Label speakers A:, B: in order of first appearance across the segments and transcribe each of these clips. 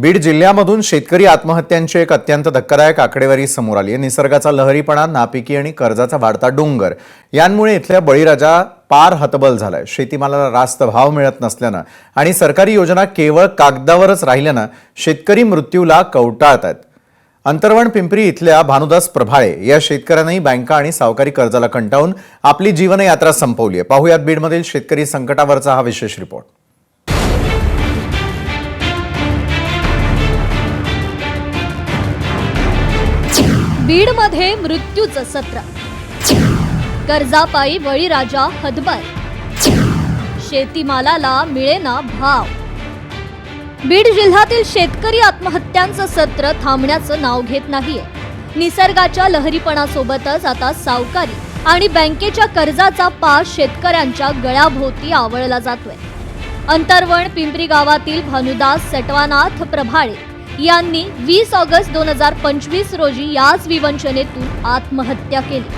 A: बीड जिल्ह्यामधून शेतकरी आत्महत्यांची एक अत्यंत धक्कादायक आकडेवारी समोर आली आहे। निसर्गाचा लहरीपणा, नापिकी आणि कर्जाचा वाढता डोंगर यांमुळे इथल्या बळीराजा पार हतबल झालाय। शेतीमालाला रास्त भाव मिळत नसल्यानं आणि सरकारी योजना केवळ कागदावरच राहिल्यानं शेतकरी मृत्यूला कवटाळतायत। अंतरवण पिंपरी इथल्या भानुदास प्रभाळे या शेतकऱ्यांनी बँका आणि सावकारी कर्जाला कंटाळून आपली जीवनयात्रा संपवली आहे। पाहुयात बीडमधील शेतकरी संकटावरचा हा विशेष रिपोर्ट।
B: बीडमध्ये मृत्यूचं सत्र, कर्जापायी बळीराजा हतबल, शेतीमालाला मिळेना भाव। बीड जिल्ह्यातील शेतकरी आत्महत्यांचं सत्र थांबण्याचं नाव घेत नाहीये। निसर्गाच्या लहरीपणासोबतच आता सावकारी आणि बँकेच्या कर्जाचा पास शेतकऱ्यांच्या गळ्याभोवती आवळला जातोय। अंतरवण पिंपरी गावातील भानुदास सटवानाथ प्रभाळे यांनी 20 ऑगस्ट 2025 रोजी याच विवंचनेतून आत्महत्या केली।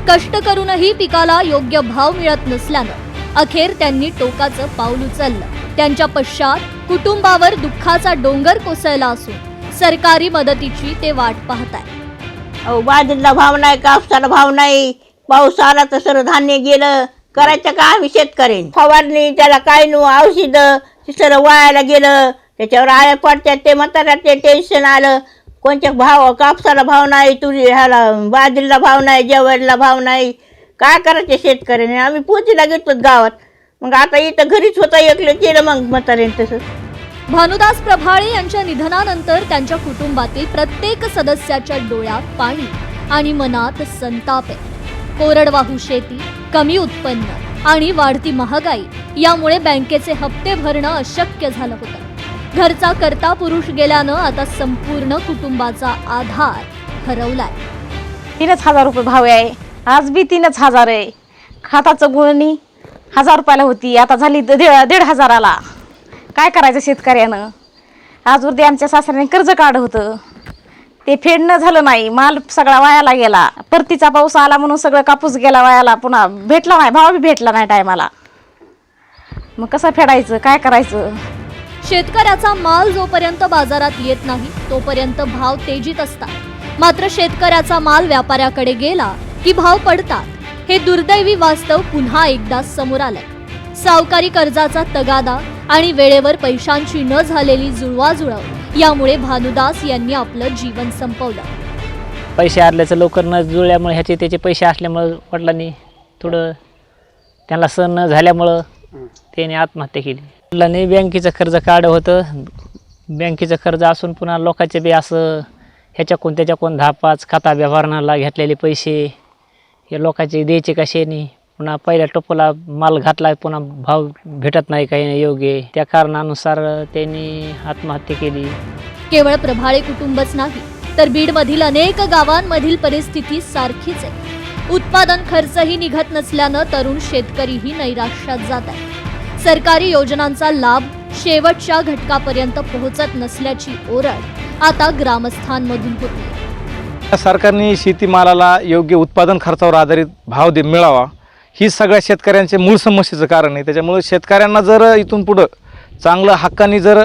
B: कष्ट करूनही पिकाला योग्य भाव मिळत नसल्यानं अखेर त्यांनी टोकाचं पाऊल उचललं। त्यांच्या पश्चात कुटुंबावर दुःखाचा डोंगर कोसळला असून सरकारी मदतीची ते वाट पाहताय।
C: बाजरीला भाव नाही, कापसाला भाव नाही, पाऊस आला तर सर्व धान्य गेलं। करायचं का आम्ही शेतकरी? फवारणी त्याला काय नु औषध सर्व वायाला गेलं। त्याच्यावर आळ्या पडतात, ते म्हातारा ते टेन्शन आलं। कोणत्या भाव, कापसाला भाव नाही, तुरी ह्याला बाजरीला भाव नाही, ज्वारीला भाव नाही। काय करायचे शेतकऱ्याने? आम्ही पोतीला घेतो गावात, मग आता इथं घरीच होता एकलं केलं मग म्हाताऱ्याने तसं।
B: भानुदास प्रभाळे यांच्या निधनानंतर त्यांच्या कुटुंबातील प्रत्येक सदस्याच्या डोळ्यात पाणी आणि मनात संताप आहे। कोरडवाहू शेती, कमी उत्पन्न आणि वाढती महागाई यामुळे बँकेचे हप्ते भरणं अशक्य झालं होतं। घरचा कर्ता पुरुष गेल्यानं आता संपूर्ण कुटुंबाचा आधार हरवलाय।
D: 3,000 रुपये भाव आहे, आज बी 3,000 आहे। खताचं गुळणी 1000 रुपयाला होती, आता झाली 1,500ला। काय करायचं शेतकऱ्यानं? आजवर आमच्या सासऱ्याने कर्ज काढलं होतं, ते फेडणं झालं नाही, माल सगळा वायाला गेला। परतीचा पाऊस आला म्हणून सगळं कापूस गेला वायाला, पुन्हा भेटला नाही, भाव बी भेटला नाही टायमाला। मग कसं फेडायचं, काय करायचं?
B: शेतकऱ्याचा माल जोपर्यंत बाजारात येत नाही तोपर्यंत भाव तेजीत असतात, मात्र शेतकऱ्याचा माल व्यापाऱ्याकडे गेला की भाव पडतात। हे दुर्दैवी वास्तव पुन्हा एकदा समोर आलंय। सावकारी कर्जाचा तगादा आणि वेळेवर पैशांची न झालेली जुळवाजुळव यामुळे भानुदास यांनी आपलं जीवन संपवलं।
E: पैसे आल्याचं लवकर न जुळल्यामुळे ह्याचे त्याचे पैसे असल्यामुळे वडिलांनी थोडं त्यांना सहन न झाल्यामुळं त्याने आत्महत्या केली। वडिलांनी बँकेचं कर्ज काढलं होतं, बँकेचं कर्ज असून पुन्हा लोकांचे बी असं ह्याच्याकून त्याच्याकून 10-5 खाता व्यवहाराला घेतलेले पैसे हे लोकांचे द्यायचे कसे नाही। पुन्हा पहिल्या टोपाला माल घातला, पुन्हा भाव भेटत नाही काही नाही योग्य, त्या कारणानुसार त्यांनी आत्महत्या केली।
B: केवळ प्रभाळे कुटुंबच नाही तर बीडमधील अनेक गावांमधील परिस्थिती सारखीच आहे। उत्पादन खर्चही निघत नसल्यानं तरुण शेतकरीही नैराश्यात जात आहे। सरकारी योजनांचा लाभ शेवटच्या घटकापर्यंत पोहोचत नसल्याची ओरड आता ग्रामस्थांमधून होती।
F: सरकारने शेतीमालाला योग्य उत्पादन खर्चावर आधारित भाव मिळावा ही सगळ्या शेतकऱ्यांचे मूळ समस्येचं कारण आहे। त्याच्यामुळे शेतकऱ्यांना जर इथून पुढं चांगलं हक्काने जर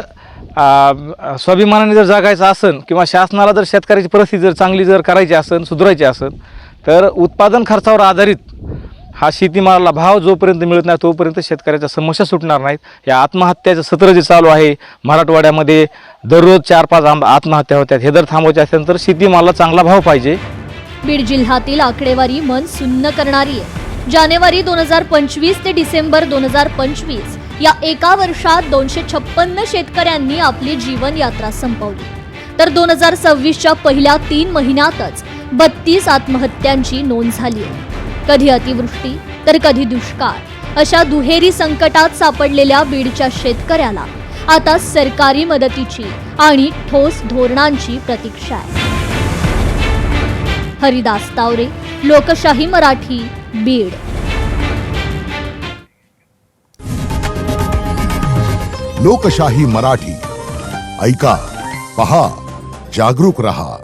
F: स्वाभिमानाने जर जगायचं असेल किंवा शासनाला जर शेतकऱ्याची परिस्थिती जर चांगली जर करायची असेल, सुधारायची असेल, तर उत्पादन खर्चावर आधारित हा शेतीमालाला भाव जोपर्यंत मिळत नाही तोपर्यंत शेतकऱ्याच्या समस्या सुटणार नाहीत। या आत्महत्याचं सत्र जे चालू आहे मराठवाड्यामध्ये, दररोज 4-5 आत्महत्या होत्यात, हे जर थांबवायचे असेल तर शेतीमालाला चांगला भाव पाहिजे।
B: बीड जिल्ह्यातील आकडेवारी मन सुन्न करणारी आहे। जानेवारी 2025 ते डिसेंबर 2025 या एका वर्षात 256 शेतकऱ्यांनी आपली जीवन यात्रा संपवली, तर 2026च्या पहिल्या 3 महिन्यातच 32 आत्महत्यांची नोंद झाली आहे। कधी अतिवृष्टी तर कधी दुष्काळ अशा दुहेरी संकटात सापडलेल्या बीडच्या शेतकऱ्याला आता सरकारी मदतीची आणि ठोस धोरणांची प्रतीक्षा आहे। हरिदास तावरे, लोकशाही मराठी, बीड।
G: लोकशाही मराठी, ऐका, पहा, जागरूक रहा।